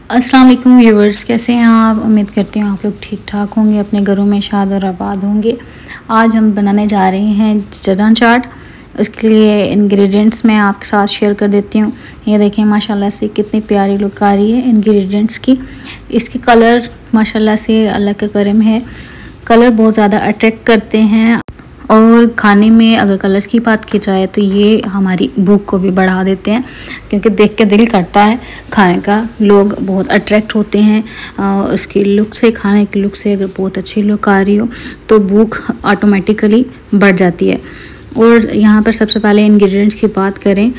अस्सलाम वालेकुम व्यूवर्स, कैसे हैं आप। उम्मीद करती हूँ आप लोग ठीक ठाक होंगे, अपने घरों में शाद और आबाद होंगे। आज हम बनाने जा रहे हैं चना चाट। उसके लिए इंग्रेडिएंट्स मैं आपके साथ शेयर कर देती हूँ। ये देखें माशाल्लाह से कितनी प्यारी लुक आ रही है इंग्रेडिएंट्स की। इसके कलर माशाल्लाह से अल्लाह का करम है, कलर बहुत ज़्यादा अट्रैक्ट करते हैं और खाने में अगर कलर्स की बात की जाए तो ये हमारी भूख को भी बढ़ा देते हैं, क्योंकि देख के दिल करता है खाने का। लोग बहुत अट्रैक्ट होते हैं उसकी लुक से, खाने की लुक से। अगर बहुत अच्छी लुक आ रही हो तो भूख ऑटोमेटिकली बढ़ जाती है। और यहाँ पर सबसे पहले इंग्रेडिएंट्स की बात करें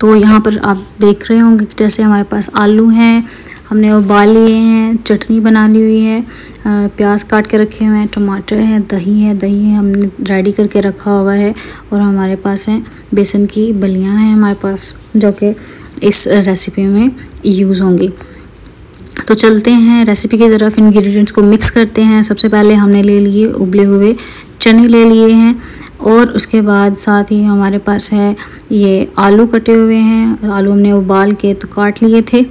तो यहाँ पर आप देख रहे होंगे कि जैसे हमारे पास आलू हैं, हमने उबाल लिए हैं, चटनी बना ली हुई है, प्याज काट के रखे हुए हैं, टमाटर है, दही है हमने रेडी करके रखा हुआ है। और हमारे पास है बेसन की बलियां हैं हमारे पास, जो कि इस रेसिपी में यूज़ होंगी। तो चलते हैं रेसिपी की तरफ। इंग्रेडिएंट्स को मिक्स करते हैं। सबसे पहले हमने ले लिए उबले हुए चने ले लिए हैं, और उसके बाद साथ ही हमारे पास है ये आलू कटे हुए हैं। आलू हमने उबाल के तो काट लिए थे,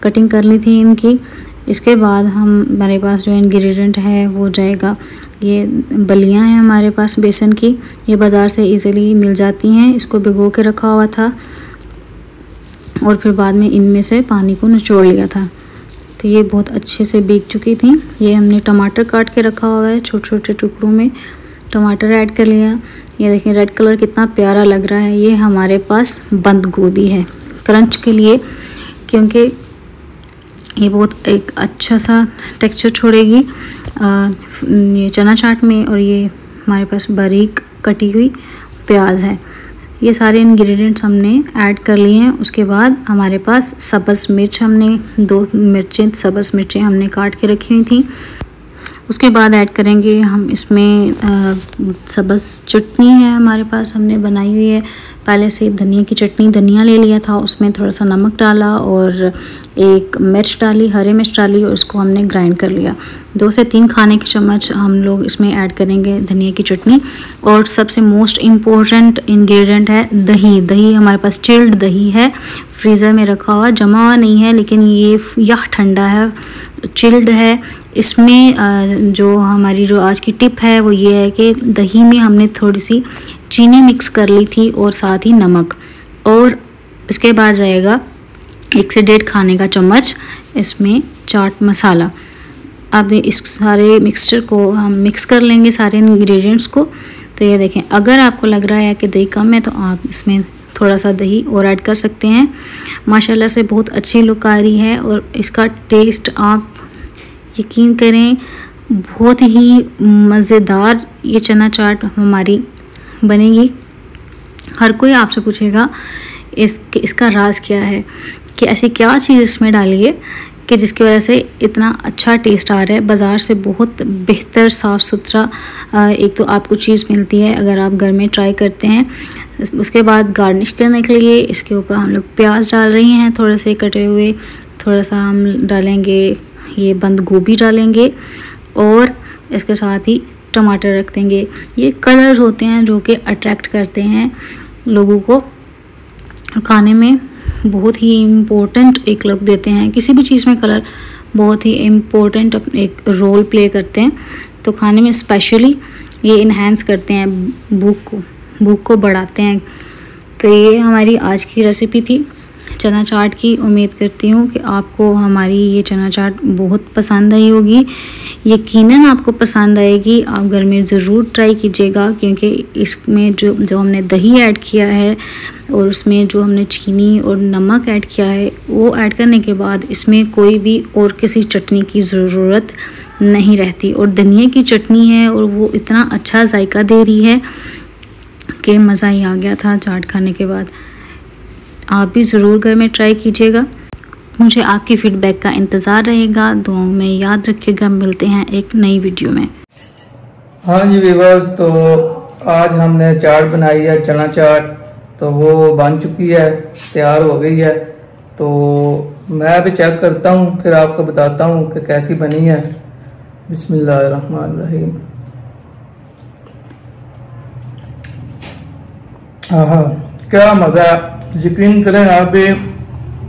कटिंग कर ली थी इनकी। इसके बाद हमारे पास जो इंग्रेडिएंट है वो जाएगा, ये बलियां हैं हमारे पास बेसन की। ये बाज़ार से इजीली मिल जाती हैं। इसको भिगो के रखा हुआ था और फिर बाद में इनमें से पानी को निचोड़ लिया था, तो ये बहुत अच्छे से भीग चुकी थी। ये हमने टमाटर काट के रखा हुआ है, छोटे छोटे टुकड़ों में टमाटर ऐड कर लिया। ये देखें रेड कलर कितना प्यारा लग रहा है। ये हमारे पास बंद गोभी है क्रंच के लिए, क्योंकि ये बहुत एक अच्छा सा टेक्सचर छोड़ेगी ये चना चाट में। और ये हमारे पास बारीक कटी हुई प्याज है। ये सारे इंग्रेडिएंट्स हमने ऐड कर लिए हैं। उसके बाद हमारे पास सब्ज़ मिर्च, हमने 2 मिर्चें सब्ज़ मिर्चें हमने काट के रखी हुई थी। उसके बाद ऐड करेंगे हम इसमें सब्ज़ चटनी है हमारे पास, हमने बनाई हुई है पहले से धनिया की चटनी। धनिया ले लिया था, उसमें थोड़ा सा नमक डाला और एक मिर्च डाली, हरी मिर्च डाली, और उसको हमने ग्राइंड कर लिया। 2 से 3 खाने के चम्मच हम लोग इसमें ऐड करेंगे धनिया की चटनी। और सबसे मोस्ट इम्पोर्टेंट इंग्रेडिएंट है दही। दही हमारे पास चिल्ड दही है, फ्रीज़र में रखा हुआ, जमा हुआ नहीं है, लेकिन ये यह ठंडा है, चिल्ड है। इसमें जो हमारी जो आज की टिप है वो ये है कि दही में हमने थोड़ी सी चीनी मिक्स कर ली थी और साथ ही नमक। और इसके बाद जाएगा 1 से 1.5 खाने का चम्मच इसमें चाट मसाला। अब इस सारे मिक्सचर को हम मिक्स कर लेंगे, सारे इंग्रेडिएंट्स को। तो ये देखें, अगर आपको लग रहा है कि दही कम है तो आप इसमें थोड़ा सा दही और ऐड कर सकते हैं। माशाल्लाह से बहुत अच्छी लुक आ रही है और इसका टेस्ट आप यकीन करें बहुत ही मज़ेदार ये चना चाट हमारी बनेगी। हर कोई आपसे पूछेगा इसका राज क्या है, कि ऐसी क्या चीज़ इसमें डाली है कि जिसकी वजह से इतना अच्छा टेस्ट आ रहा है। बाज़ार से बहुत बेहतर साफ़ सुथरा एक तो आपको चीज़ मिलती है अगर आप घर में ट्राई करते हैं। उसके बाद गार्निश करने के लिए इसके ऊपर हम लोग प्याज डाल रही हैं, थोड़े से कटे हुए, थोड़ा सा हम डालेंगे ये बंद गोभी डालेंगे, और इसके साथ ही टमाटर रख देंगे। ये कलर्स होते हैं जो कि अट्रैक्ट करते हैं लोगों को, खाने में बहुत ही इम्पोर्टेंट एक लुक देते हैं। किसी भी चीज़ में कलर बहुत ही इम्पोर्टेंट एक रोल प्ले करते हैं, तो खाने में स्पेशली ये इन्हेंस करते हैं, भूख को बढ़ाते हैं। तो ये हमारी आज की रेसिपी थी चना चाट की। उम्मीद करती हूँ कि आपको हमारी ये चना चाट बहुत पसंद आई होगी। यकीनन आपको पसंद आएगी, आप घर में ज़रूर ट्राई कीजिएगा, क्योंकि इसमें जो हमने दही ऐड किया है और उसमें जो हमने चीनी और नमक ऐड किया है, वो ऐड करने के बाद इसमें कोई भी और किसी चटनी की ज़रूरत नहीं रहती। और धनिया की चटनी है और वो इतना अच्छा जायका दे रही है कि मज़ा ही आ गया था चाट खाने के बाद। आप भी ज़रूर घर में ट्राई कीजिएगा। मुझे आपकी फीडबैक का इंतज़ार रहेगा। दुआओं में याद रखिएगा। मिलते हैं एक नई वीडियो में। हाँ जी व्यूअर्स, तो आज हमने चाट बनाई है चना चाट, तो वो बन चुकी है, तैयार हो गई है। तो मैं अभी चेक करता हूँ, फिर आपको बताता हूँ कि कैसी बनी है। बिस्मिल्लाहिर्रहमानिर्रहीम। हाँ, क्या मज़ा। यकीन करें आप भी